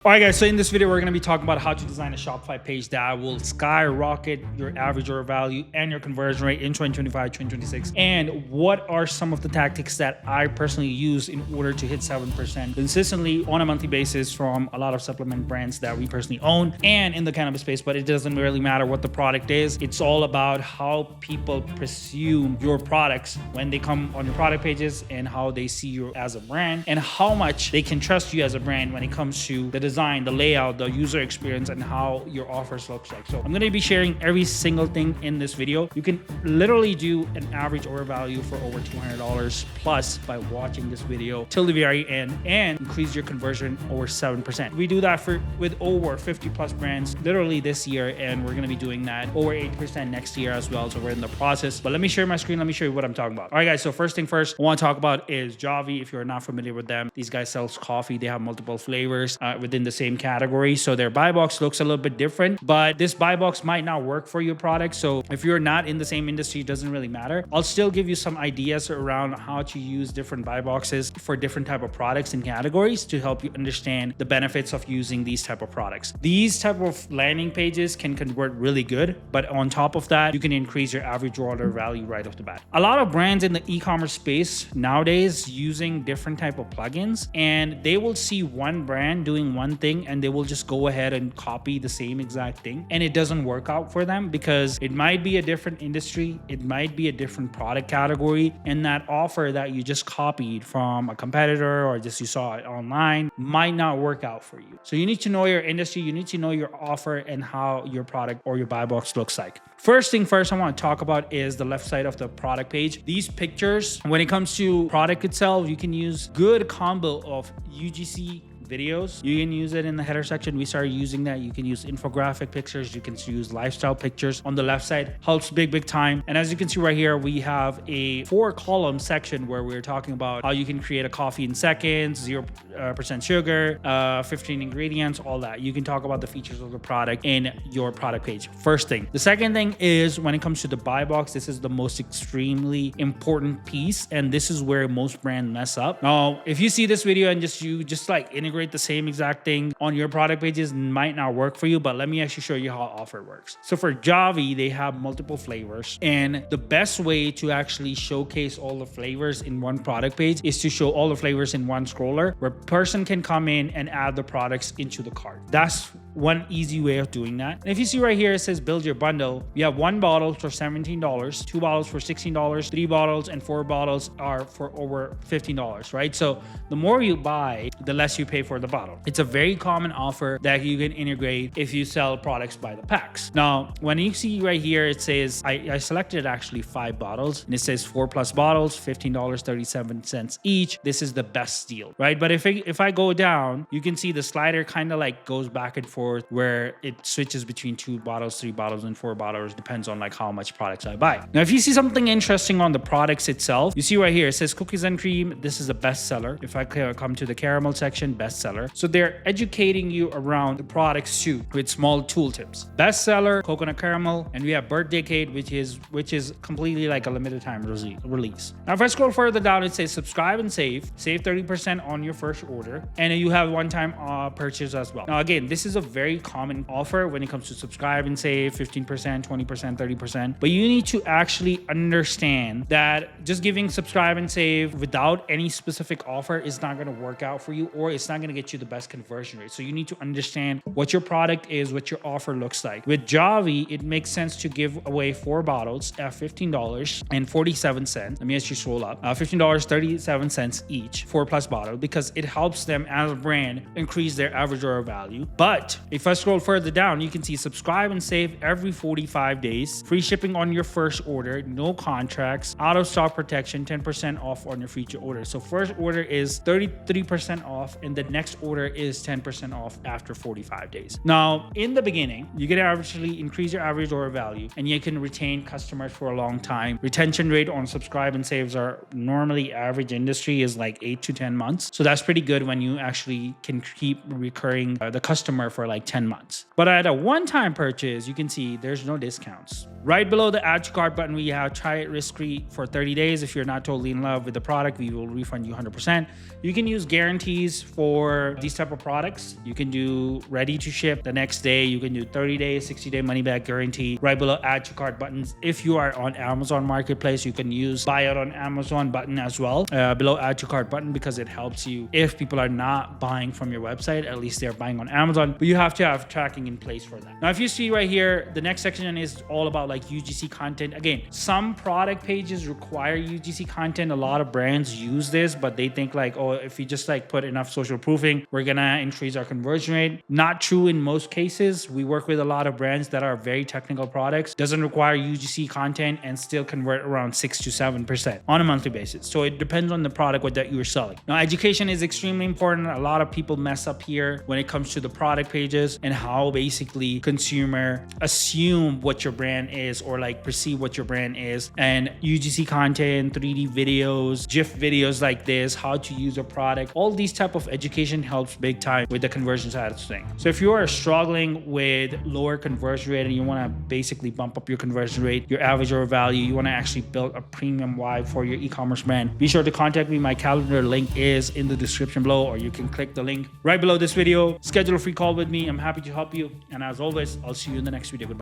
All right, guys, so in this video, we're going to be talking about how to design a Shopify page that will skyrocket your average order value and your conversion rate in 2025, 2026. And what are some of the tactics that I personally use in order to hit 7% consistently on a monthly basis from a lot of supplement brands that we personally own and in the cannabis space. But it doesn't really matter what the product is. It's all about how people presume your products when they come on your product pages and how they see you as a brand and how much they can trust you as a brand when it comes to the design, the layout, the user experience, and how your offers looks like. So I'm going to be sharing every single thing in this video. You can literally do an average order value for over $200 plus by watching this video till the very end and increase your conversion over 7%. We do that with over 50 plus brands literally this year, and we're going to be doing that over 8% next year as well. So we're in the process. But let me share my screen. Let me show you what I'm talking about. All right, guys. So first thing first, I want to talk about is Javi. If you're not familiar with them, these guys sell coffee. They have multiple flavors within the same category. So their buy box looks a little bit different, but this buy box might not work for your product. So if you're not in the same industry, it doesn't really matter. I'll still give you some ideas around how to use different buy boxes for different type of products and categories to help you understand the benefits of using these type of products. These type of landing pages can convert really good, but on top of that, you can increase your average order value right off the bat. A lot of brands in the e-commerce space nowadays using different type of plugins, and they will see one brand doing one thing and they will just go ahead and copy the same exact thing, and it doesn't work out for them because it might be a different industry, it might be a different product category, and that offer that you just copied from a competitor or just you saw it online might not work out for you. So you need to know your industry, you need to know your offer and how your product or your buy box looks like. First thing first I want to talk about is the left side of the product page. These pictures, when it comes to product itself, you can use good combo of UGC videos. You can use it in the header section. We started using that. You can use infographic pictures. You can use lifestyle pictures on the left side. Helps big time. And as you can see right here, we have a 4-column section where we're talking about how you can create a coffee in seconds, 0% sugar, 15 ingredients, all that. You can talk about the features of the product in your product page. First thing. The second thing is when it comes to the buy box, this is the most extremely important piece. And this is where most brands mess up. Now, if you see this video and you just like integrate the same exact thing on your product pages, might not work for you, but let me actually show you how offer works. So for Javi, they have multiple flavors, and the best way to actually showcase all the flavors in one product page is to show all the flavors in one scroller where a person can come in and add the products into the cart. That's one easy way of doing that. And if you see right here, it says build your bundle. We have 1 bottle for $17, 2 bottles for $16, 3 bottles and 4 bottles are for over $15, right? So the more you buy, the less you pay for the bottle. It's a very common offer that you can integrate if you sell products by the packs. Now, when you see right here, it says, I selected actually 5 bottles and it says 4 plus bottles, $15.37 each. This is the best deal, right? But if I go down, you can see the slider kind of like goes back and forth where it switches between 2 bottles, 3 bottles, and 4 bottles. Depends on like how much products I buy. Now, if you see something interesting on the products itself, you see right here, it says cookies and cream. This is a bestseller. If I come to the caramel section, bestseller. So they're educating you around the products too with small tooltips. Bestseller, coconut caramel, and we have birthday cake, which is completely like a limited time release. Now, if I scroll further down, it says subscribe and save 30% on your first order, and you have one-time purchase as well. Now, again, this is a very common offer when it comes to subscribe and save 15%, 20%, 30%. But you need to actually understand that just giving subscribe and save without any specific offer is not going to work out for you, or it's not going to get you the best conversion rate. So you need to understand what your product is, what your offer looks like. With Javi, it makes sense to give away 4 bottles at $15.47. Let me actually scroll up. $15.37 each, 4 plus bottle, because it helps them as a brand increase their average order value. But if I scroll further down, you can see subscribe and save every 45 days, free shipping on your first order, no contracts, out of stock protection, 10% off on your future order. So first order is 33% off, and the next order is 10% off after 45 days. Now, in the beginning, you can actually increase your average order value, and you can retain customers for a long time. Retention rate on subscribe and saves are normally average industry is like 8 to 10 months. So that's pretty good when you actually can keep recurring the customer for like 10 months. But at a one-time purchase, you can see there's no discounts. Right below the add to cart button, we have try it risk-free for 30 days. If you're not totally in love with the product, we will refund you 100%. You can use guarantees for these type of products. You can do ready to ship the next day. You can do 30 days, 60-day money back guarantee. Right below add to cart buttons. If you are on Amazon Marketplace, you can use buy out on Amazon button as well. Below add to cart button, because it helps you if people are not buying from your website, at least they're buying on Amazon, but you have to have tracking in place for that. Now, if you see right here, the next section is all about like UGC content. Again, some product pages require UGC content. A lot of brands use this, but they think like, oh, if we just like put enough social proofing, we're gonna increase our conversion rate. Not true in most cases. We work with a lot of brands that are very technical products, doesn't require UGC content, and still convert around 6 to 7% on a monthly basis. So it depends on the product that you're selling. Now, education is extremely important. A lot of people mess up here when it comes to the product pages and how basically consumer assume what your brand is, or like perceive what your brand is. And UGC content, 3D videos, GIF videos like this, how to use a product, all these type of education helps big time with the conversion side of things. So if you are struggling with lower conversion rate and you want to basically bump up your conversion rate, your average order value, you want to actually build a premium vibe for your e-commerce brand, be sure to contact me. My calendar link is in the description below, or you can click the link right below this video. Schedule a free call with me. I'm happy to help you. And as always, I'll see you in the next video. Goodbye.